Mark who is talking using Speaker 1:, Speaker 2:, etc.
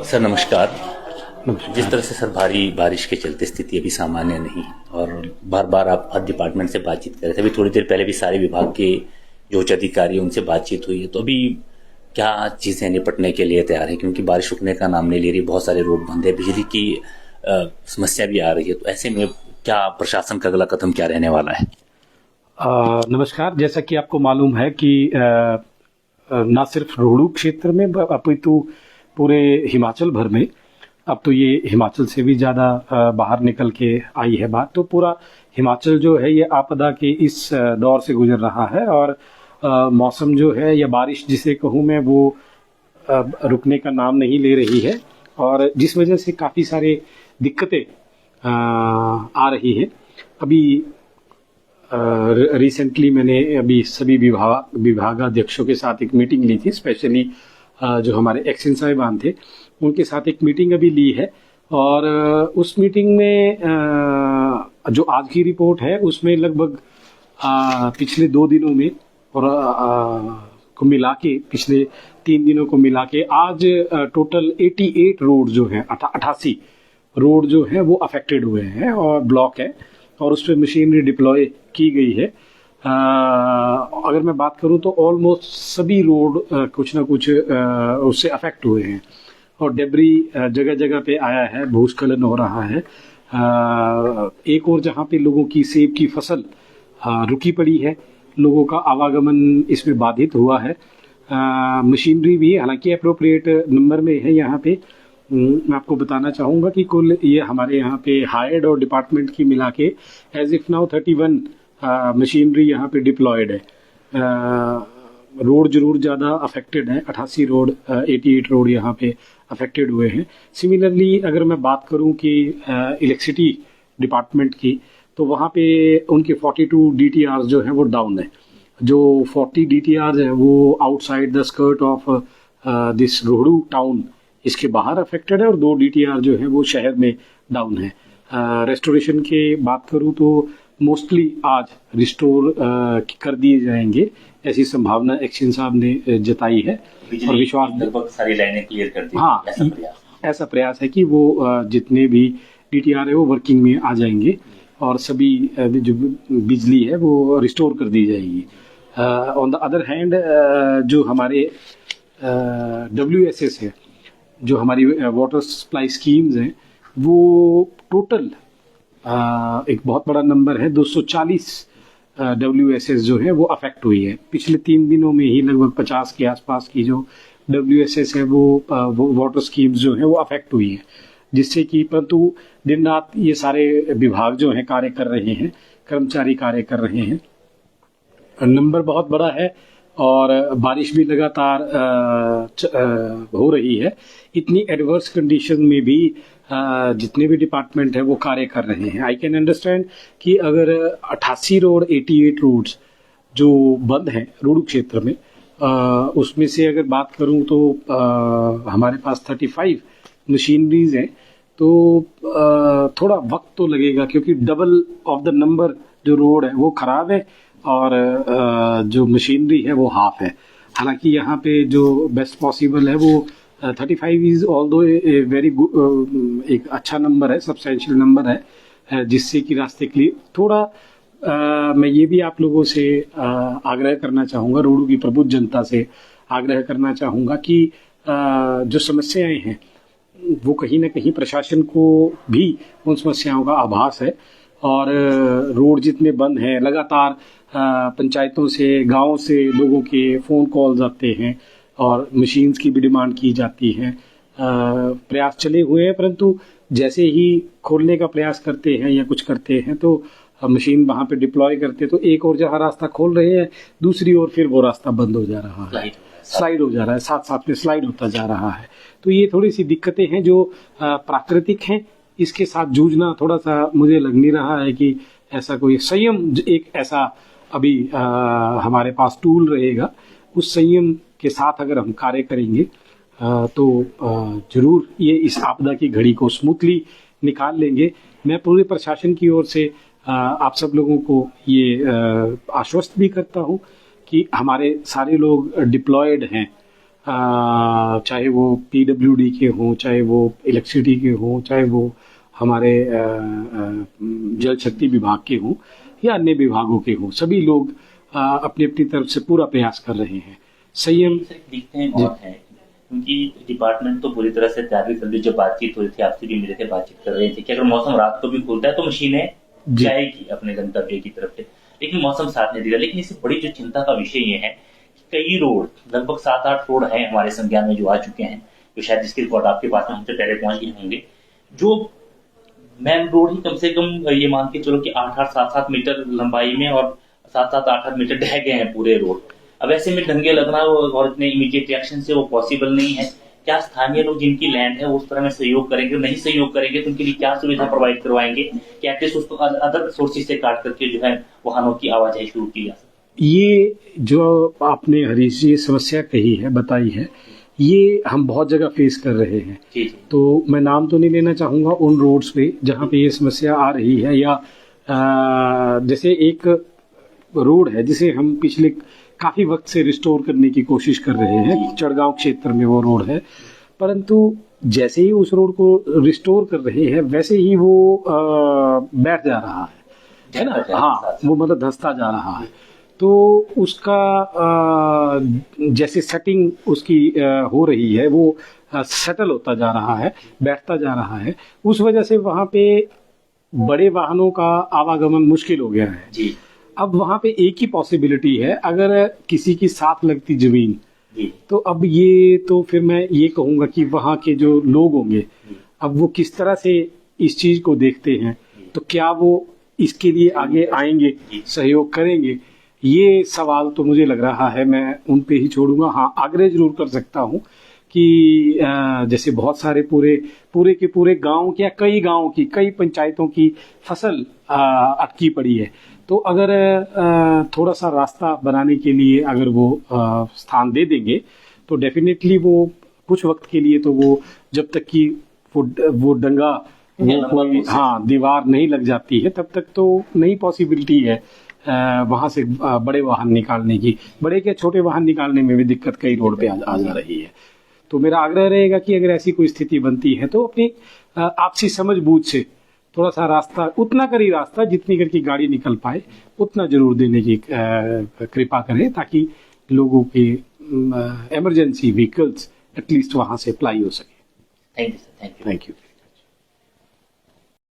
Speaker 1: Sir नमस्कार। जिस तरह से सर भारी बारिश के चलते स्थिति अभी सामान्य नहीं है और बार बार आप हर डिपार्टमेंट से बातचीत कर रहे थे। अभी थोड़ी देर पहले भी सारे विभाग के जो उच्च अधिकारी उनसे बातचीत हुई है, तो अभी क्या चीजें निपटने के लिए तैयार है? क्योंकि बारिश रुकने का नाम नहीं ले रही, बहुत सारे रोड बंद है, बिजली की समस्या भी आ रही है। तो ऐसे में क्या प्रशासन का अगला कदम क्या रहने वाला है?
Speaker 2: नमस्कार। जैसा कि आपको मालूम है कि न सिर्फ रोहड़ू क्षेत्र में अपितु पूरे हिमाचल भर में, अब तो ये हिमाचल से भी ज़्यादा बाहर निकल के आई है बात, तो पूरा हिमाचल जो है ये आपदा के इस दौर से गुजर रहा है। और मौसम जो है या बारिश जिसे कहूँ मैं, वो रुकने का नाम नहीं ले रही है और जिस वजह से काफ़ी सारे दिक्कतें आ रही है। अभी रिसेंटली मैंने अभी सभी विभागाध्यक्षों के साथ एक मीटिंग ली थी, स्पेशली जो हमारे एक्शन साहिबान थे उनके साथ एक मीटिंग अभी ली है। और उस मीटिंग में जो आज की रिपोर्ट है उसमें लगभग पिछले 2 दिनों में और को मिला के, पिछले 3 दिनों को मिला के आज टोटल 88 रोड जो हैं, 88 रोड जो हैं वो अफेक्टेड हुए हैं और ब्लॉक है और उस पर मशीनरी डिप्लॉय की गई है। अगर मैं बात करूं तो ऑलमोस्ट सभी रोड कुछ ना कुछ उससे अफेक्ट हुए हैं और डेब्री जगह जगह पे आया है, भूस्खलन हो रहा है। एक और जहां पे लोगों की सेब की फसल रुकी पड़ी है, लोगों का आवागमन इसमें बाधित हुआ है। मशीनरी भी हालांकि अप्रोप्रिएट नंबर में है यहाँ पे। मैं आपको बताना चाहूँगा कि कुल ये हमारे यहाँ पे हायर्ड और डिपार्टमेंट की मिला के एज इफ नाउ 31 मशीनरी यहाँ पे डिप्लॉयड है। रोड जरूर ज़्यादा अफेक्टेड है, 88 रोड 88 रोड यहाँ पे अफेक्टेड हुए हैं। सिमिलरली अगर मैं बात करूँ कि इलेक्ट्रिसिटी डिपार्टमेंट की, तो वहाँ पे उनके 42 DTRs जो हैं वो डाउन है। जो 40 DTRs हैं वो outside the skirt of this Rohru town, इसके बाहर अफेक्टेड है और 2 DTR जो है वो शहर में डाउन है। रेस्टोरेशन के बात करूं तो मोस्टली आज रिस्टोर कर दिए जाएंगे, ऐसी संभावना एक्शन साहब ने जताई है और विश्वास
Speaker 1: लगभग सारी लाइनें क्लियर कर दी।
Speaker 2: हाँ, ऐसा प्रयास है कि वो जितने भी DTR है वो वर्किंग में आ जाएंगे और सभी जो बिजली है वो रिस्टोर कर दी जाएगी। ऑन द अदर हैंड जो हमारे WSS है, जो हमारी वाटर सप्लाई स्कीम्स हैं, वो टोटल एक बहुत बड़ा नंबर है, 240 WSS जो है वो अफेक्ट हुई है। पिछले 3 दिनों में ही लगभग 50 के आसपास की जो WSS है वो वाटर स्कीम्स जो है वो अफेक्ट हुई है, जिससे कि परंतु दिन रात ये सारे विभाग जो हैं कार्य कर रहे हैं, कर्मचारी कार्य कर रहे हैं। नंबर बहुत बड़ा है और बारिश भी लगातार हो रही है। इतनी एडवर्स कंडीशन में भी जितने भी डिपार्टमेंट है वो कार्य कर रहे हैं। आई कैन अंडरस्टैंड कि अगर 88 रोड 88 रोड्स जो बंद हैं रोहड़ू क्षेत्र में, उसमें से अगर बात करूं तो हमारे पास 35 मशीनरीज हैं, तो थोड़ा वक्त तो लगेगा क्योंकि डबल ऑफ द नंबर जो रोड है वो खराब है और जो मशीनरी है वो हाफ है। हालांकि यहाँ पे जो बेस्ट पॉसिबल है वो 35 is although a very good, एक अच्छा नंबर है, सब्सटेंशियल नंबर है, जिससे कि रास्ते क्लियर थोड़ा। मैं ये भी आप लोगों से आग्रह करना चाहूँगा, रोहड़ू की प्रबुद्ध जनता से आग्रह करना चाहूँगा कि जो समस्याएं हैं वो कहीं ना कहीं प्रशासन को भी उन समस्याओं का आभास है और रोड जितने बंद हैं, लगातार पंचायतों से, गांव से लोगों के फ़ोन कॉल्स आते हैं और मशीन्स की भी डिमांड की जाती है। प्रयास चले हुए हैं, परंतु जैसे ही खोलने का प्रयास करते हैं या कुछ करते हैं तो मशीन वहाँ पे डिप्लॉय करते तो एक और जहाँ रास्ता खोल रहे हैं, दूसरी ओर फिर वो रास्ता बंद हो जा रहा है, स्लाइड हो जा रहा है, साथ साथ में स्लाइड होता जा रहा है। तो ये थोड़ी सी दिक्कतें हैं जो प्राकृतिक हैं, इसके साथ जूझना थोड़ा सा मुझे लग नहीं रहा है कि ऐसा कोई संयम, एक ऐसा अभी हमारे पास टूल रहेगा। उस संयम के साथ अगर हम कार्य करेंगे तो जरूर ये इस आपदा की घड़ी को स्मूथली निकाल लेंगे। मैं पूरे प्रशासन की ओर से आप सब लोगों को ये आश्वस्त भी करता हूँ कि हमारे सारे लोग डिप्लॉयड हैं, चाहे वो पीडब्ल्यूडी के हों, चाहे वो इलेक्ट्रिसिटी के हों, चाहे वो हमारे जल शक्ति विभाग के हों या अन्य विभागों के हों, सभी लोग अपनी अपनी तरफ से पूरा प्रयास कर रहे हैं। संयम
Speaker 1: दिखते हैं बहुत है, क्योंकि डिपार्टमेंट तो पूरी तरह से तैयारी कर ली। जब बातचीत हो रही थी, आपसे भी मिले थे, बातचीत कर रहे थे कि अगर मौसम रात को भी खुलता है तो मशीनें जाएगी अपने गंतव्य की तरफ से, लेकिन मौसम साथ नहीं दे रहा। लेकिन इससे बड़ी जो चिंता का विषय ये है कि कई रोड, लगभग 7-8 रोड हैं हमारे संज्ञान में जो आ चुके हैं, जो शायद जिसकी रिपोर्ट आपके पास में हमसे पहले पहुंच गए होंगे, जो मेन रोड ही कम से कम ये मान के चलो कि 8-8, 7-7 मीटर लंबाई में और 7-7, 8-8 मीटर ढह गए हैं पूरे रोड। अब ऐसे में ढंगे लगना और इतने इमीडिएट रिएक्शन से वो पॉसिबल नहीं है। क्या स्थानीय लोग जिनकी लैंड है वो उस तरह में सहयोग करेंगे? नहीं सहयोग करेंगे तो उनके लिए क्या सुविधा प्रोवाइड करवाएंगे कि एटलीस्ट उसको अदर सोर्सेज से काट करके जो है वाहनों की आवाजाही शुरू की जा सके?
Speaker 2: ये जो आपने हरीश जी समस्या कही है, बताई है, ये हम बहुत जगह फेस कर रहे हैं।
Speaker 1: जी।
Speaker 2: तो मैं नाम तो नहीं लेना चाहूँगा उन रोड्स पे जहाँ पे ये समस्या आ रही है, या जैसे एक रोड है जिसे हम पिछले काफ़ी वक्त से रिस्टोर करने की कोशिश कर रहे हैं, चढ़गांव क्षेत्र में वो रोड है, परंतु जैसे ही उस रोड को रिस्टोर कर रहे हैं वैसे ही वो बैठ जा रहा है ना? हाँ, वो मतलब धंसता जा रहा है। तो उसका जैसे सेटिंग उसकी हो रही है, वो सेटल होता जा रहा है, बैठता जा रहा है, उस वजह से वहाँ पे बड़े वाहनों का आवागमन मुश्किल हो गया है
Speaker 1: जी।
Speaker 2: अब वहाँ पे एक ही पॉसिबिलिटी है, अगर किसी की साथ लगती जमीन
Speaker 1: जी।
Speaker 2: तो अब ये तो फिर मैं ये कहूँगा कि वहाँ के जो लोग होंगे अब वो किस तरह से इस चीज को देखते हैं, तो क्या वो इसके लिए आगे आएंगे, सहयोग करेंगे? ये सवाल तो मुझे लग रहा है मैं उन पे ही छोड़ूंगा। हाँ, आग्रह जरूर कर सकता हूँ कि जैसे बहुत सारे पूरे के पूरे गांव या कई गांव की, कई पंचायतों की फसल अटकी पड़ी है, तो अगर थोड़ा सा रास्ता बनाने के लिए अगर वो स्थान दे देंगे तो डेफिनेटली वो कुछ वक्त के लिए, तो वो जब तक कि वो डंगा वो कोई दीवार नहीं लग जाती है तब तक तो नहीं पॉसिबिलिटी है वहां से बड़े वाहन निकालने की। बड़े के छोटे वाहन निकालने में भी दिक्कत कई रोड पे आ जा रही है। तो मेरा आग्रह रहेगा कि अगर ऐसी कोई स्थिति बनती है तो अपनी आपसी समझ बूझ से थोड़ा सा रास्ता, उतना करी रास्ता जितनी करके गाड़ी निकल पाए उतना जरूर देने की कृपा करें, ताकि लोगों के इमरजेंसी व्हीकल्स एटलीस्ट वहां से अप्लाई हो सके।
Speaker 1: Thank you sir.
Speaker 2: Thank you.